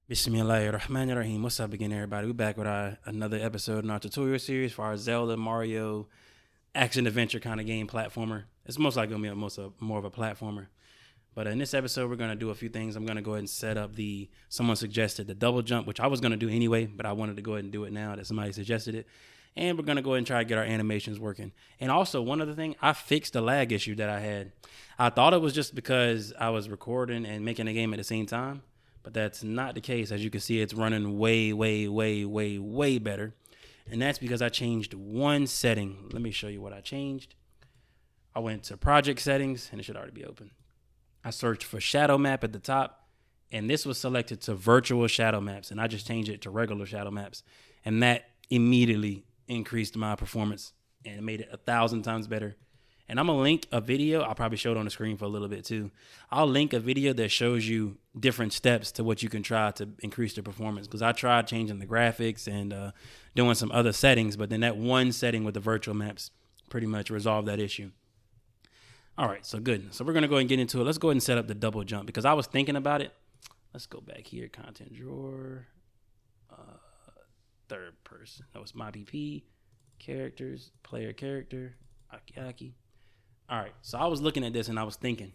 Bismillahirrahmanirrahim. What's up again, everybody? We're back with another episode in our tutorial series for our Zelda, Mario, action-adventure kind of game platformer. It's most likely going to be more of a platformer. But in this episode, we're going to do a few things. I'm going to go ahead and set up someone suggested the double jump, which I was going to do anyway, but I wanted to go ahead and do it now that somebody suggested it. And we're going to go ahead and try to get our animations working. And also, one other thing, I fixed the lag issue that I had. I thought it was just because I was recording and making a game at the same time. But that's not the case. As you can see, it's running way, way, way, way, way better. And that's because I changed one setting. Let me show you what I changed. I went to project settings, and it should already be open. I searched for shadow map at the top, and this was selected to virtual shadow maps. And I just changed it to regular shadow maps. And that immediately increased my performance and made it 1,000 times better. And I'm going to link a video. I'll probably show it on the screen for a little bit too. I'll link a video that shows you different steps to what you can try to increase the performance. Because I tried changing the graphics and doing some other settings. But then that one setting with the virtual maps pretty much resolved that issue. All right, so good. So we're going to go ahead and get into it. Let's go ahead and set up the double jump. Because I was thinking about it. Let's go back here. Content drawer. Third person. That was my PP. Characters. Player character. Aki. All right, so I was looking at this and I was thinking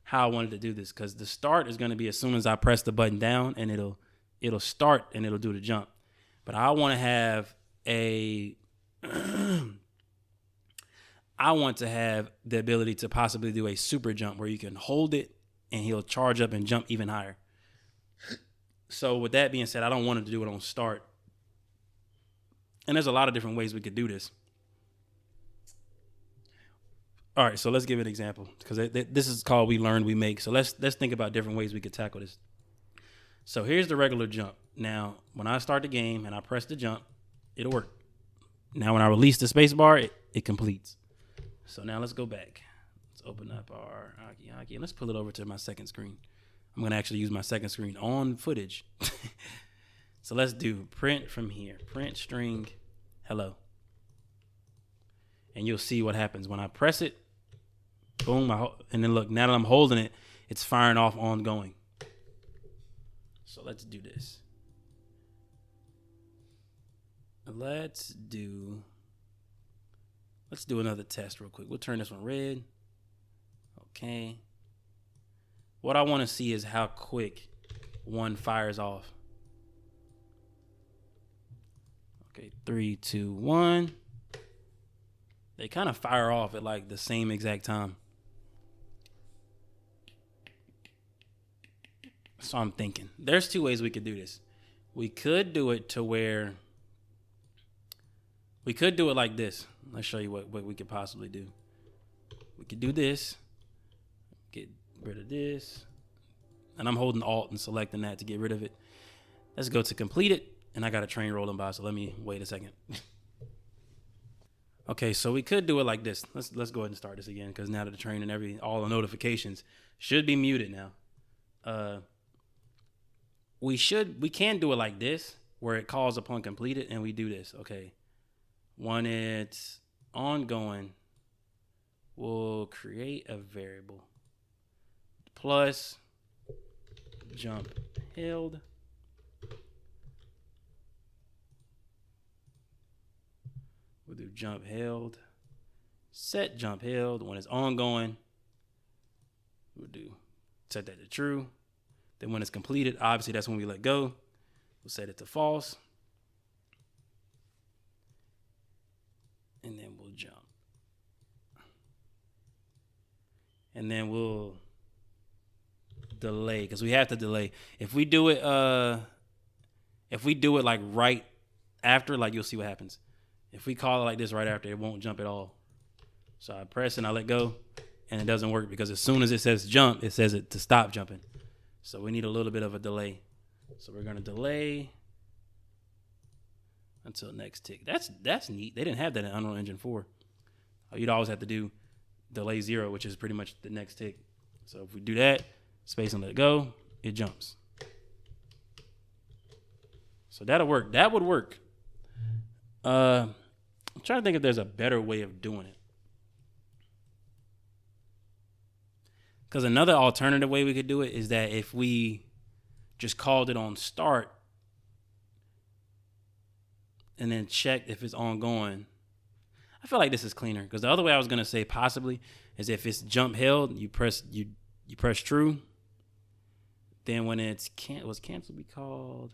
how I wanted to do this because the start is going to be as soon as I press the button down and it'll start and it'll do the jump. But I want to have I want to have the ability to possibly do a super jump where you can hold it and he'll charge up and jump even higher. So with that being said, I don't want him to do it on start. And there's a lot of different ways we could do this. All right, so let's give an example because this is called We Learn, We Make. So let's think about different ways we could tackle this. So here's the regular jump. Now, when I start the game and I press the jump, it'll work. Now, when I release the space bar, it completes. So now let's go back. Let's open up our Aki and let's pull it over to my second screen. I'm going to actually use my second screen on footage. So let's do print from here. Print string hello. And you'll see what happens when I press it. Boom, and then look, now that I'm holding it, it's firing off ongoing. So let's do this. Let's do another test real quick. We'll turn this one red. Okay. What I want to see is how quick one fires off. Okay, 3, 2, 1. They kind of fire off at like the same exact time. So I'm thinking there's two ways we could do this. We could do it to where we could do it like this. Let's show you what we could possibly do. We could do this, get rid of this, and I'm holding Alt and selecting that to get rid of it. Let's go to complete it, and I got a train rolling by, so let me wait a second. Okay, so we could do it like this. Let's go ahead and start this again because now that the train and all the notifications should be muted now. We can do it like this where it calls upon completed and we do this. Okay. When it's ongoing, we'll create a variable plus jump held. We'll do jump held, set jump held. When it's ongoing, we'll set that to true. Then when it's completed, obviously that's when we let go. We'll set it to false. And then we'll jump. And then we'll delay because we have to delay. If we do it like right after, like you'll see what happens. If we call it like this right after, it won't jump at all. So I press and I let go, and it doesn't work because as soon as it says jump, it says it to stop jumping. So we need a little bit of a delay. So we're going to delay until next tick. That's neat. They didn't have that in Unreal Engine 4. You'd always have to do delay 0, which is pretty much the next tick. So if we do that, space and let it go, it jumps. So that'll work. That would work. I'm trying to think if there's a better way of doing it. Because another alternative way we could do it is that if we just called it on start and then checked if it's ongoing, I feel like this is cleaner, because the other way I was gonna say possibly is if it's jump held, you press true. Then when it's was cancel be called?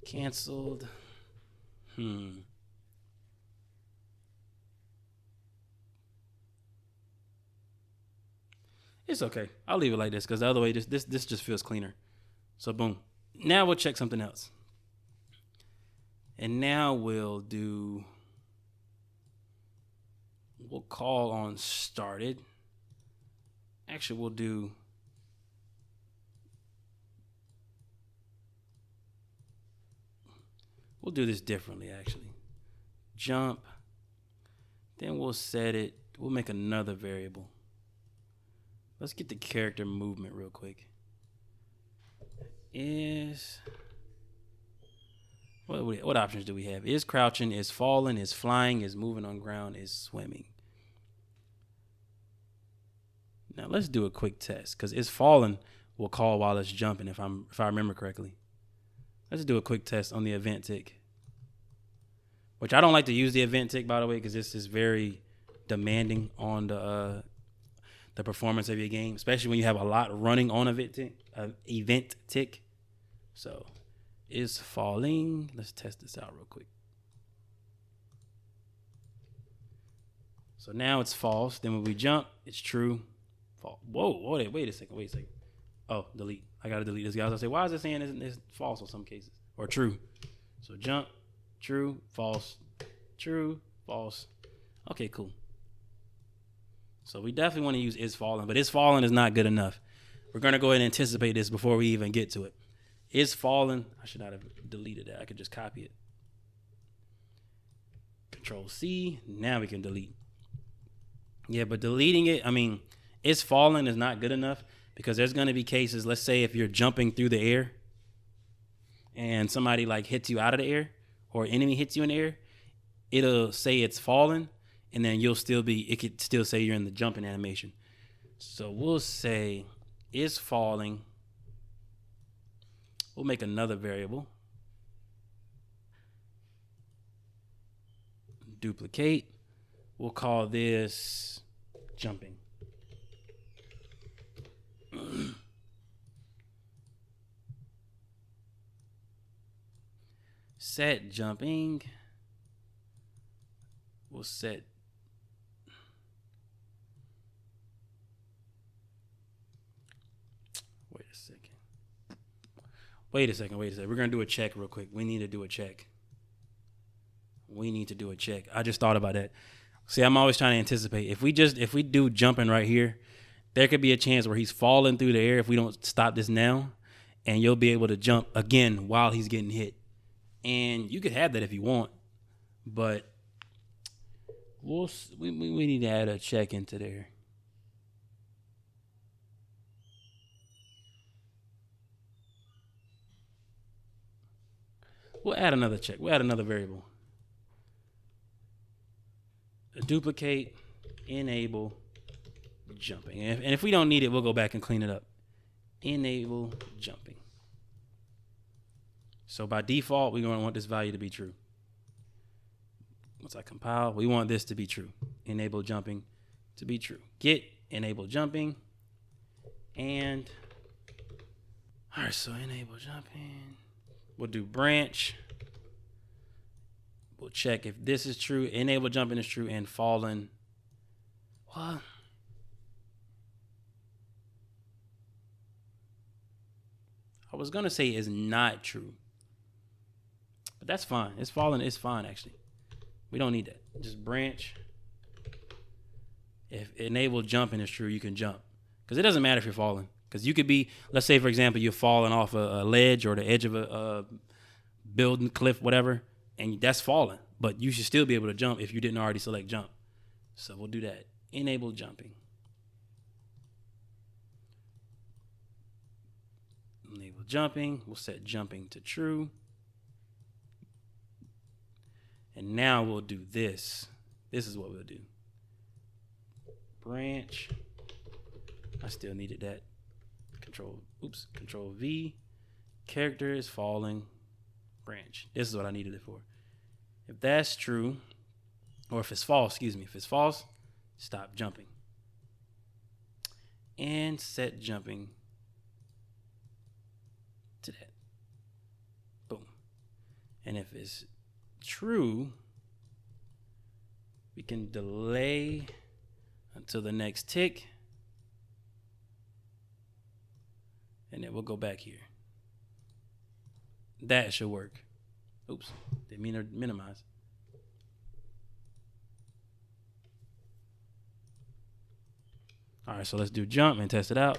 Canceled. It's okay. I'll leave it like this, because the other way, this just feels cleaner. So boom. Now we'll check something else. And now we'll call on started. Actually, we'll do this differently, actually. Jump. Then we'll set it. We'll make another variable. Let's get the character movement real quick. What options do we have? Is crouching, is falling, is flying, is moving on ground, is swimming. Now let's do a quick test, because is falling will call while it's jumping if I remember correctly. Let's do a quick test on the event tick. Which I don't like to use the event tick, by the way, because this is very demanding on the performance of your game, especially when you have a lot running on event tick. So, is falling. Let's test this out real quick. So now it's false. Then when we jump, it's true. Whoa, wait a second. Oh, delete. I gotta delete this guy. I was gonna say, why is it saying it's false in some cases, or true? So jump, true, false, true, false. Okay, cool. So we definitely want to use is falling, but is falling is not good enough. We're gonna go ahead and anticipate this before we even get to it. Is falling. I should not have deleted that. I could just copy it. Control C. Now we can delete. Yeah, but deleting it, is falling is not good enough, because there's going to be cases, let's say if you're jumping through the air and somebody like hits you out of the air, or an enemy hits you in the air, it'll say it's falling, and then it could still say you're in the jumping animation. So we'll say is falling. We'll make another variable. Duplicate. We'll call this jumping. Set jumping. We'll set Wait a second. We're going to do a check real quick. We need to do a check. I just thought about that. See, I'm always trying to anticipate. If we do jumping right here, there could be a chance where he's falling through the air if we don't stop this now, and you'll be able to jump again while he's getting hit. And you could have that if you want, but we need to add a check into there. We'll add another check. We'll add another variable. Duplicate, enable jumping. And if we don't need it, we'll go back and clean it up. Enable jumping. So by default, we're going to want this value to be true. Once I compile, we want this to be true. Enable jumping to be true. Get enable jumping. And all right, so enable jumping. We'll do branch. We'll check if this is true. Enable jumping is true, and fallen. What? I was gonna say is not true, but that's fine. It's fallen. It's fine actually. We don't need that. Just branch. If enable jumping is true, you can jump, because it doesn't matter if you're falling. Because you could be, let's say for example, you're falling off a ledge or the edge of a building, cliff, whatever, and that's falling. But you should still be able to jump if you didn't already select jump. So we'll do that. Enable jumping. Enable jumping. We'll set jumping to true. And now we'll do this. This is what we'll do. Branch. I still needed that. Control V. Character is falling. Branch. This is what I needed it for. If that's true, or if it's false, excuse me. If it's false, stop jumping. And set jumping to that. Boom. And if it's true, we can delay until the next tick. And then we'll go back here. That should work. Oops, didn't mean to minimize. All right, so let's do jump and test it out.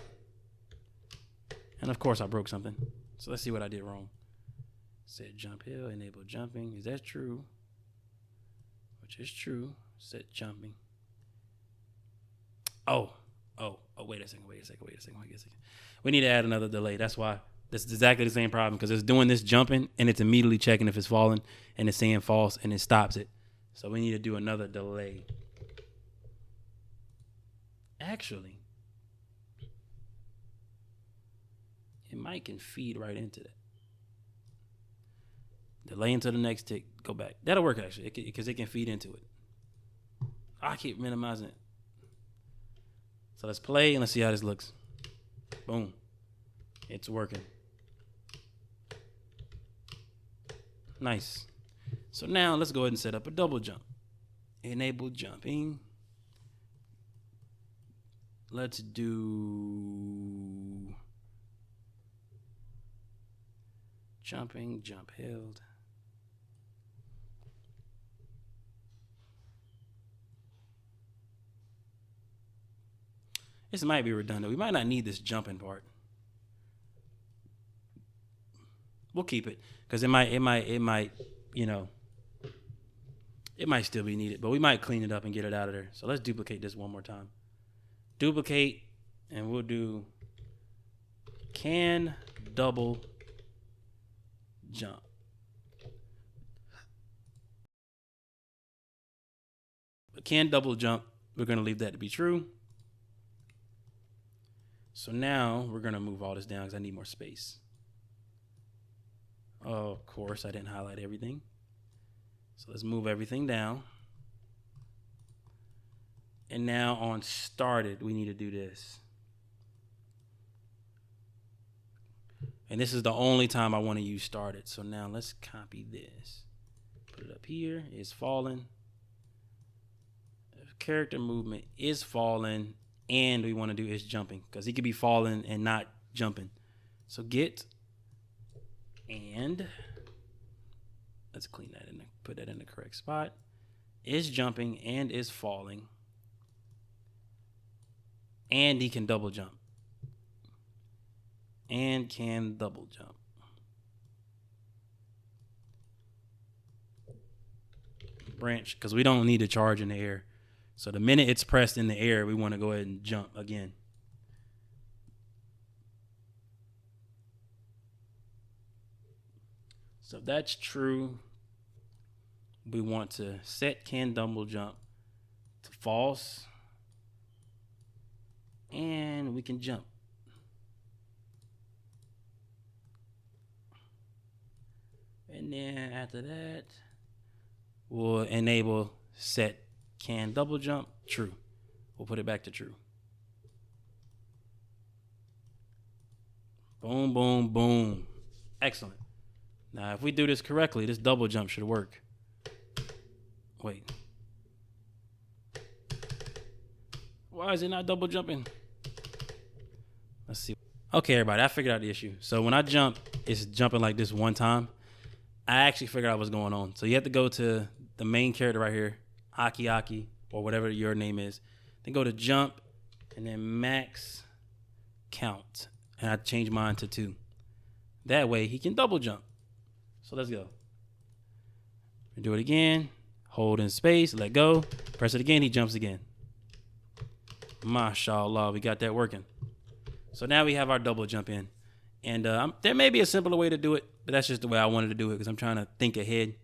And of course I broke something. So let's see what I did wrong. Set jump hill, enable jumping. Is that true? Which is true. Set jumping. Oh, wait a second. We need to add another delay. That's why. This is exactly the same problem because it's doing this jumping and it's immediately checking if it's falling and it's saying false and it stops it. So we need to do another delay. Actually, it might can feed right into that. Delay into the next tick, go back. That'll work actually because it can feed into it. I keep minimizing it. So let's play and let's see how this looks. Boom. It's working. Nice. So now let's go ahead and set up a double jump. Enable jumping. Let's do jumping, jump held. This might be redundant. We might not need this jumping part. We'll keep it because it might, you know, it might still be needed, but we might clean it up and get it out of there. So let's duplicate this one more time. Duplicate, and we'll do can double jump. But can double jump, we're going to leave that to be true. So now we're going to move all this down because I need more space. Of course, I didn't highlight everything. So let's move everything down. And now on started, we need to do this. And this is the only time I want to use started. So now let's copy this. Put it up here. It's falling. Character movement is falling. And we want to do is jumping because he could be falling and not jumping. So get and let's clean that in, put that in the correct spot. Is jumping and is falling. And he can double jump. And can double jump. Branch, because we don't need to charge in the air. So the minute it's pressed in the air, we want to go ahead and jump again. So if that's true, we want to set can double jump to false. And we can jump. And then after that, we'll enable set can double jump true. We'll put it back to true. Boom, boom, boom. Excellent. Now, if we do this correctly, this double jump should work. Wait. Why is it not double jumping? Let's see. Okay, everybody, I figured out the issue. So when I jump, it's jumping like this one time. I actually figured out what's going on. So you have to go to the main character right here, Aki, or whatever your name is. Then go to jump, and then max count. And I change mine to 2. That way he can double jump. So let's go. Do it again. Hold in space, let go. Press it again, he jumps again. MashaAllah, we got that working. So now we have our double jump in. And there may be a simpler way to do it, but that's just the way I wanted to do it because I'm trying to think ahead.